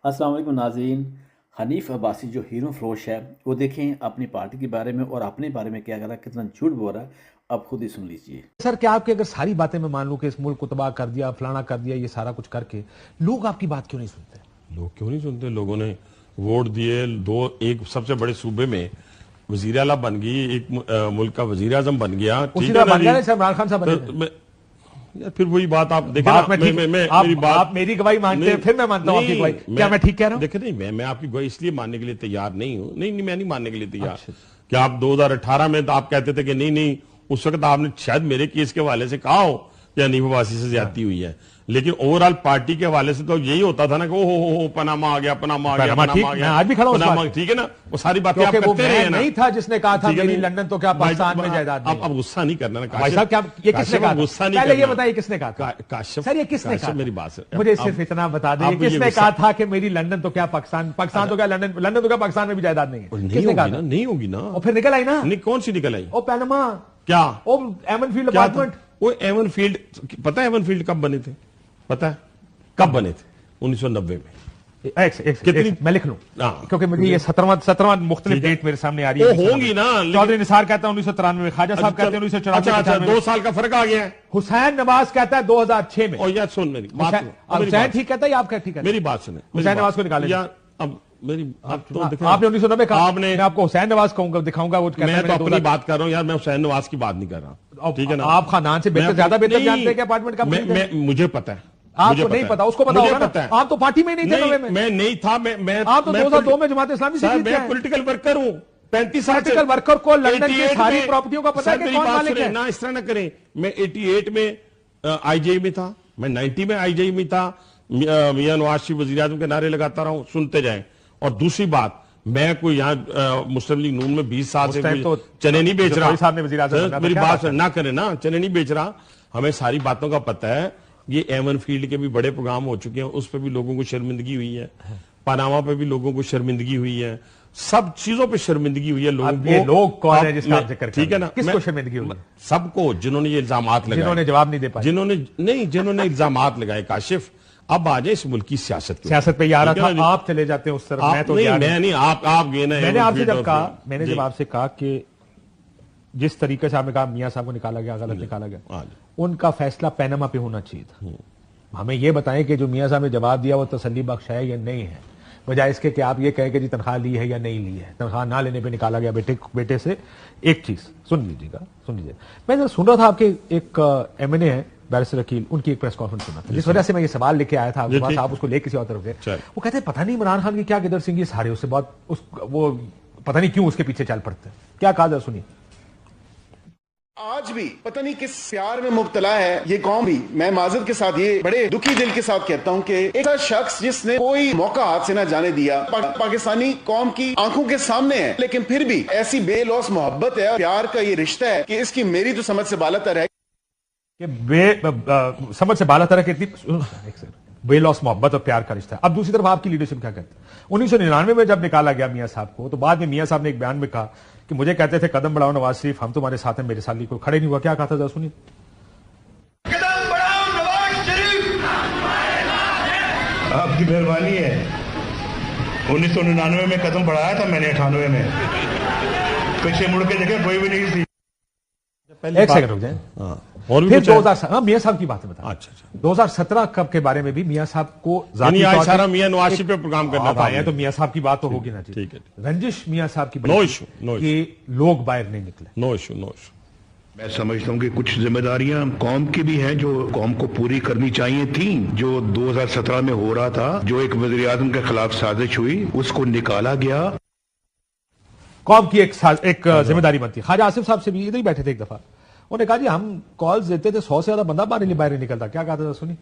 अस्सलाम वालेकुम नाज़रीन। हनीफ अब्बासी जो हीरो फरोश है वो देखें अपनी पार्टी के बारे में और अपने बारे में क्या कह रहा है, कितना झूठ बोल रहा है, अब खुद ही सुन लीजिए। सर क्या आपकी अगर सारी बातें मैं मान लूं कि इस मुल्क को तबाह कर दिया, फलाना कर दिया, ये सारा कुछ करके लोग आपकी बात क्यों नहीं सुनते? लोग क्यों नहीं सुनते? लोगों ने वोट दिए। एक सबसे बड़े सूबे में वजीर आला बन गई, एक मुल्क का वजीर आजम बन गया, ठीक है ना जी? इमरान खान साहब बने थे। यार फिर वही बात आप देखें बात ना, मैं ठीक- मेरी बात आप मेरी गवाही मानते हैं, फिर मैं मानता हूं आपकी गवाही। क्या मैं ठीक कह रहा हूं? देखे नहीं, मैं आपकी गवाही इसलिए मानने के लिए तैयार नहीं हूं। नहीं, मैं नहीं मानने के लिए तैयार। अच्छा। कि आप 2018 में तो आप कहते थे कि नहीं, उस वक्त आपने शायद मेरे केस के हवाले से कहा हो कि हनीफ अब्बासी से ज्यादती हुई है, लेकिन ओवरऑल पार्टी के हवाले से तो यही होता था ना कि ओ पनामा आ गया, पनामा आ गया, पनामा ठीक, पनामा आ मैं गया, आज भी खड़ा हूं उस पनामा, बात पे। ठीक है ना? वो सारी बातें आप क्योंकि वो करते रहे मैं ना। नहीं था जिसने कहा था ठीक है मेरी नहीं? लंदन तो क्या पाकिस्तान में जायदाद नहीं है। अब गुस्सा नहीं करना ना भाई साहब, क्या ये किसने कहा? गुस्सा नहीं पहले ये करना। बताइए किसने कहा था? काशिफ, सर ये किसने कहा? मेरी बात से मुझे सिर्फ इतना बता दें, किसने कहा था कि मेरी लंदन तो क्या पाकिस्तान तो क्या लंदन तो क्या पाकिस्तान में भी जायदाद नहीं है? किसने कहा था? नहीं होगी ना। और फिर निकल आई ना? नहीं, कौन सी निकल आई? ओ पैनमा, क्या? ओ एमन फील्ड क्या था? अपार्टमेंट। वो एवन फील्ड, पता है एवन फील्ड कब बने थे? पता है कब बने थे? 1990 में। कितनी? मैं लिख लूं हाँ। क्योंकि मुझे ये 17वां मुख्तलिफ डेट मेरे सामने आ रही है। वो होंगी ना, चौधरी निसार कहता है 1993 में, ख्वाजा साहब कहते हैं 1994 अच्छा, 2 साल का फर्क आ गया है। हुसैन नवाज कहता है 2006 में। और यार सुन मेरी बात, हुसैन ठीक कहता है या आप ठीक कहते हैं? मेरी बात सुने। हुसैन नवाज को निकालें। यार अब मेरी आप तो देखें, आपने 1990 कहा, आपने, मैं आपको हुसैन नवाज कहूंगा, दिखाऊंगा। वो कहता है मैं तो मैंने अपनी 2000 बात कर रहा हूं यार, मैं हुसैन नवाज की बात नहीं कर रहा, ठीक है ना? आप खानदान से बेहतर, ज्यादा बेहतर जानते हैं कि अपार्टमेंट का मुझे पता है। आपको नहीं पता, उसको पता होगा ना। आप तो पार्टी में नहीं थे। नवे में मैं नहीं था। मैं आप तो 2002 में जमात इस्लामी से जीत गए। मैं पॉलिटिकल वर्कर हूं, 35 साल से। पॉलिटिकल वर्कर को लंदन की सारी प्रॉपर्टियों का पता है कि कौन मालिक है। ना इस तरह ना करें। मैं 88 में आईजेई में था, मैं 90 में आईजेई में था। मियां नवाज शरीफ वजीर आजम के नारे लगाता रहा हूं, सुनते जाएं। और दूसरी बात, मैं कोई यहाँ मुस्लिम लीग नून में 20 साल से तो चने नहीं बेच रहा। साहब ने वजीर आजम बनना था, मेरी क्या बात बात ना करें ना, चने नहीं बेच रहा। हमें सारी बातों का पता है। ये एवन फील्ड के भी बड़े प्रोग्राम हो चुके हैं, उस पर भी लोगों को शर्मिंदगी हुई है। पनामा पे भी लोगों को शर्मिंदगी हुई है। सब चीजों पे शर्मिंदगी हुई है लोगों को। ये लोग कौन है जिसका आप जिक्र कर रहे हैं? ठीक है ना? किसको शर्मिंदगी हुई? सबको, जिन्होंने ये इल्जामात लगाए, जिन्होंने जवाब नहीं दे पाए, जिन्होंने इल्जामात लगाए। काशिफ, अब आ जाए इस मुल्क की सियासत पे आ रहा था। आप चले जाते हैं उस तरफ, मैं तो नहीं, आप गए ना। मैंने आपसे जब कहा, मैंने जब आपसे कहा कि जिस तरीके से आपने कहा मियां साहब को निकाला गया, गलत निकाला गया, उनका फैसला पैनामा पे होना चाहिए था। हमें यह बताएं कि जो मियां साहब ने जवाब दिया वो तसल्ली बख्श है या नहीं है, बजाय इसके कि आप ये कहें कि जी तनख्वाह ली है या नहीं ली है। तनख्वाह ना लेने पे निकाला गया बेटे से। एक चीज सुन लीजिएगा। मैं जब सुन रहा था, आपके एक एमएनए है बैरिस्टर अकील, उनकी एक प्रेस कॉन्फ्रेंस सुना था, जिस वजह से मैं ये सवाल लेके आया था आपके पास। आप उसको ले किसी और तरफ गए। वो कहते हैं पता नहीं इमरान खान की क्या गिदर सिंह सारे उससे बहुत वो पता नहीं क्यों उसके पीछे चल पड़ते हैं। क्या कहा जरा सुनिए। आज भी पता नहीं किस प्यार में मुब्तला है ये कौम भी। मैं माजरत के साथ ये बड़े दुखी दिल के साथ कहता हूं कि एक ऐसा शख्स जिसने कोई मौका हाथ से ना जाने दिया, पाकिस्तानी कौम की आंखों के सामने है, लेकिन फिर भी ऐसी बेलौस मोहब्बत है और प्यार का ये रिश्ता है कि इसकी मेरी तो समझ से बालातर है कि समझ से बाला तरह की इतनी बेलौस मोहब्बत और प्यार का रिश्ता है। अब दूसरी तरफ आपकी लीडरशिप क्या कहती है? 1999 में जब निकाला गया मियां साहब को, तो बाद में मियां साहब ने एक बयान में कहा कि मुझे कहते थे कदम बढ़ाओ नवाज शरीफ, हम तुम्हारे साथ हैं, मेरे साथ कोई खड़े नहीं हुआ। क्या कहा था जरा सुनिए। कदम बढ़ाओ नवाज शरीफ, आपकी मेहरबानी है। 1999 में कदम बढ़ाया था मैंने, 98 में पीछे मुड़ के देखे कोई भी नहीं थी। एक सेकंड रुक जाए। और फिर 2000 मियां साहब की बात बता। अच्छा, 2017 कब के बारे में भी मियां साहब को सारा मियां नवाज शरीफ पे प्रोग्राम करना था, तो मियां साहब की बात तो होगी ना। ठीक है। रंजिश मियां साहब की नो इशू कि लोग बाहर नहीं निकले। No issue. मैं समझता हूं कि कुछ जिम्मेदारियां कौम की भी हैं जो कौम को पूरी करनी चाहिए थी। जो 2017 में हो रहा था, जो एक वजीर आजम के खिलाफ साजिश हुई, उसको निकाला गया। कौम की एक जिम्मेदारी बनती है। ख्वाजा आसिफ साहब से भी इधर ही बैठे थे एक दफा, उन्होंने कहा जी हम कॉल्स देते थे, 100 से ज्यादा बंदा बाहर नहीं निकलता। क्या कहा था सुनी।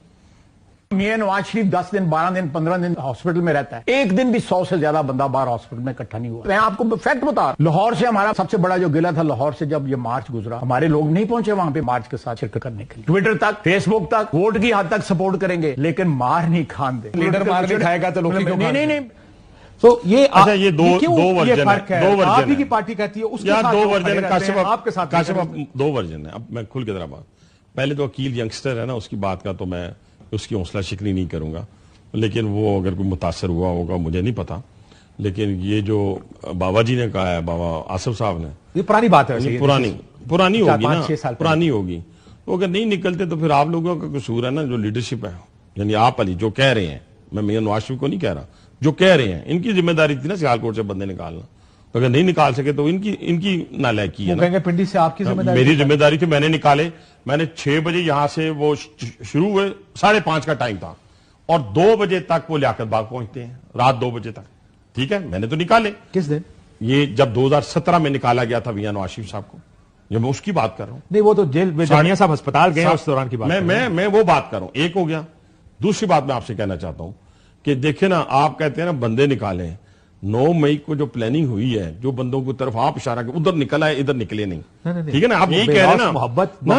मियां नवाज शरीफ 10 दिन 12 दिन 15 दिन हॉस्पिटल में रहता है, एक दिन भी 100 से ज्यादा बंदा बाहर हॉस्पिटल में इकट्ठा नहीं हुआ। मैं आपको फैक्ट बता रहा हूं, लाहौर से हमारा सबसे बड़ा जो गिला था, लाहौर से जब ये मार्च गुजरा, हमारे लोग नहीं पहुंचे वहां पे मार्च के साथ शिरकत करने के लिए। ट्विटर तक, फेसबुक तक, वोट की हद तक सपोर्ट करेंगे, लेकिन मार नहीं खान दे। लीडर मार नहीं खाएगा तो लोग नहीं। तो ये अच्छा, ये दो वर्जन है। आप ही की पार्टी कहती है उसके साथ दो वर्जन है। आपके साथ दो वर्जन है। अब मैं खुल के जरा बात, पहले तो अकील यंगस्टर है ना, उसकी बात का तो मैं उसकी हौसला शिकनी नहीं करूंगा। لیکن وہ اگر کوئی متاثر ہوا ہوگا مجھے نہیں پتا. لیکن یہ جو بابا جی نے کہا ہے، بابا آصف صاحب نے، یہ پرانی بات ہے، پرانی ہوگی نا، پرانی ہوگی. تو اگر نہیں نکلتے تو پھر آپ لوگوں کا قصور ہے نا، جو لیڈرشپ ہے، یعنی آپ علی جو کہہ رہے ہیں، میں میاں نواز شریف کو نہیں کہہ رہا، جو کہہ رہے ہیں ان کی ذمہ داری تھی نا سیالکوٹ سے بندے نکالنا. تو اگر نہیں نکال سکے تو ان کی نالائکی ہے نا. کہیں گے پنڈی سے آپ کی ذمہ داری، میری ذمہ داری تھی، میں نے نکالے. میں نے 6 بجے یہاں سے وہ شروع ہوئے، 5:30 کا ٹائم تھا، اور 2 بجے تک وہ لیاقت باغ پہنچتے ہیں، رات 2 بجے تک. ٹھیک ہے، میں نے تو نکالے. کس دن؟ یہ جب 2017 میں نکالا گیا تھا میاں نواز شریف صاحب کو، یہ میں اس کی بات کر رہا ہوں. نہیں وہ تو جیل میں میاں صاحب ہسپتال گئے اس دوران کی بات میں وہ بات کر رہا ہوں. ایک ہو گیا. دوسری بات میں آپ سے کہنا چاہتا ہوں کہ دیکھیں نا، آپ کہتے ہیں نا بندے نکالیں. 9 مئی کو جو پلاننگ ہوئی ہے، جو بندوں کی طرف آپ اشارہ کہ ادھر نکلا ہے ادھر نکلے نہیں. ٹھیک ہے نا، آپ یہی کہہ رہے ہیں نا. محبت نہ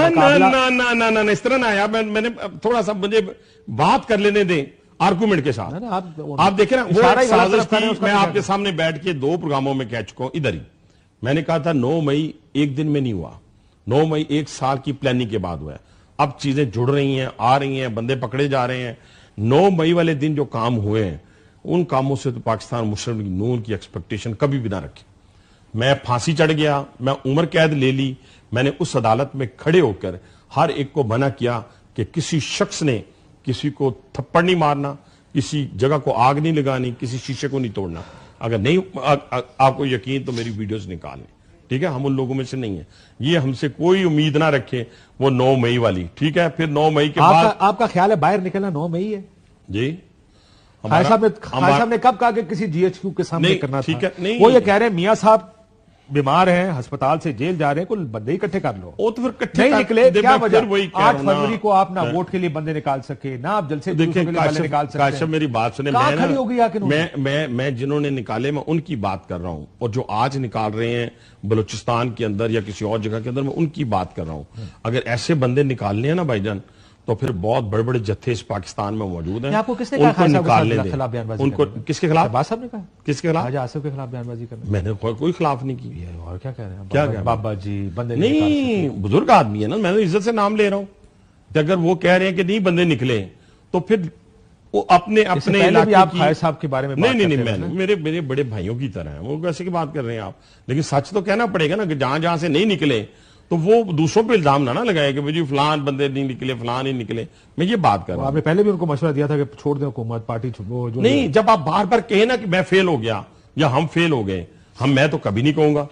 اس طرح نہ آیا. میں نے تھوڑا سا مجھے بات کر لینے دیں آرگومنٹ کے ساتھ. آپ دیکھیں نا، وہ ایک سازش تھی. میں آپ کے سامنے بیٹھ کے 2 پروگراموں میں کہہ چکا ہوں ادھر ہی. میں نے کہا تھا 9 مئی ایک دن میں نہیں ہوا، 9 مئی 1 سال کی پلاننگ کے بعد ہوا ہے. اب چیزیں جڑ رہی ہیں، آ رہی ہیں، بندے پکڑے جا رہے ہیں. 9 مئی والے دن جو کام ہوئے ہیں، ان کاموں سے تو پاکستان مسلم لیگ نون کی ایکسپیکٹیشن کبھی بھی نہ رکھی. میں پھانسی چڑھ گیا، میں عمر قید لے لی. میں نے اس عدالت میں کھڑے ہو کر ہر ایک کو منع کیا کہ کسی شخص نے کسی کو تھپڑ نہیں مارنا، کسی جگہ کو آگ نہیں لگانی، کسی شیشے کو نہیں توڑنا. اگر نہیں آپ کو یقین تو میری ویڈیوز نکال لیں. ٹھیک ہے، ہم ان لوگوں میں سے نہیں ہیں. یہ ہم سے کوئی امید نہ رکھے وہ 9 مئی والی. ٹھیک ہے، پھر 9 مئی کے بعد آپ کا خیال ہے باہر نکلنا 9 مئی ہے؟ جی، خواجہ صاحب نے کب کہا کہ کسی جی ایچ کیو کے سامنے کرنا تھا؟ ٹھیک ہے، نہیں، وہ یہ کہہ رہے ہیں میاں صاحب بیمار ہیں، ہسپتال سے جیل جا رہے ہیں، کل بندے اکٹھے کر لو. وہ تو پھر اکٹھے نہیں نکلے، کیا وجہ؟ 8 فروری فروری کو آپ نہ ووٹ کے لیے بندے نکال سکے، نہ آپ جلسے کے لیے بندے نکال سکتے. کاشف میری بات سنیں. میں جنہوں نے نکالے میں ان کی بات کر رہا ہوں، اور جو آج نکال رہے ہیں بلوچستان کے اندر یا کسی اور جگہ کے اندر، میں ان کی بات کر رہا ہوں. اگر ایسے بندے نکالنے ہیں نا بھائی جان، تو پھر بہت بڑے بڑے جتھے اس پاکستان میں موجود ہیں. آپ کو کس نے کہا خلاف بیان بازی؟ ان کو کس کے خلاف؟ شہباز صاحب نے کہا. کس کے خلاف؟ خواجہ آصف کے خلاف بیان بازی کرنا. میں نے کوئی خلاف نہیں کی. اور کیا کہہ رہے ہیں؟ کیا کہہ بابا جی بندے نہیں، بزرگ آدمی ہے نا، میں نے عزت سے نام لے رہا ہوں. کہ اگر وہ کہہ رہے ہیں کہ نہیں بندے نکلے، تو پھر وہ اپنے علاقے آپ خواجہ صاحب کے بارے میں نہیں، میرے بڑے بھائیوں کی طرح ہیں وہ. کیسے کی بات کر رہے ہیں آپ؟ لیکن سچ تو کہنا پڑے گا نا، کہ جہاں سے نہیں نکلے تو وہ دوسروں پہ الزام نہ لگائے کہ جی فلان بندے نہیں نکلے، فلان نہیں نکلے. میں یہ بات کر رہا ہوں. آپ نے پہلے بھی ان کو مشورہ دیا تھا کہ چھوڑ دیں حکومت، پارٹی نہیں. جب آپ بار بار کہیں نا کہ میں فیل ہو گیا یا ہم فیل ہو گئے، میں تو کبھی نہیں کہوں گا.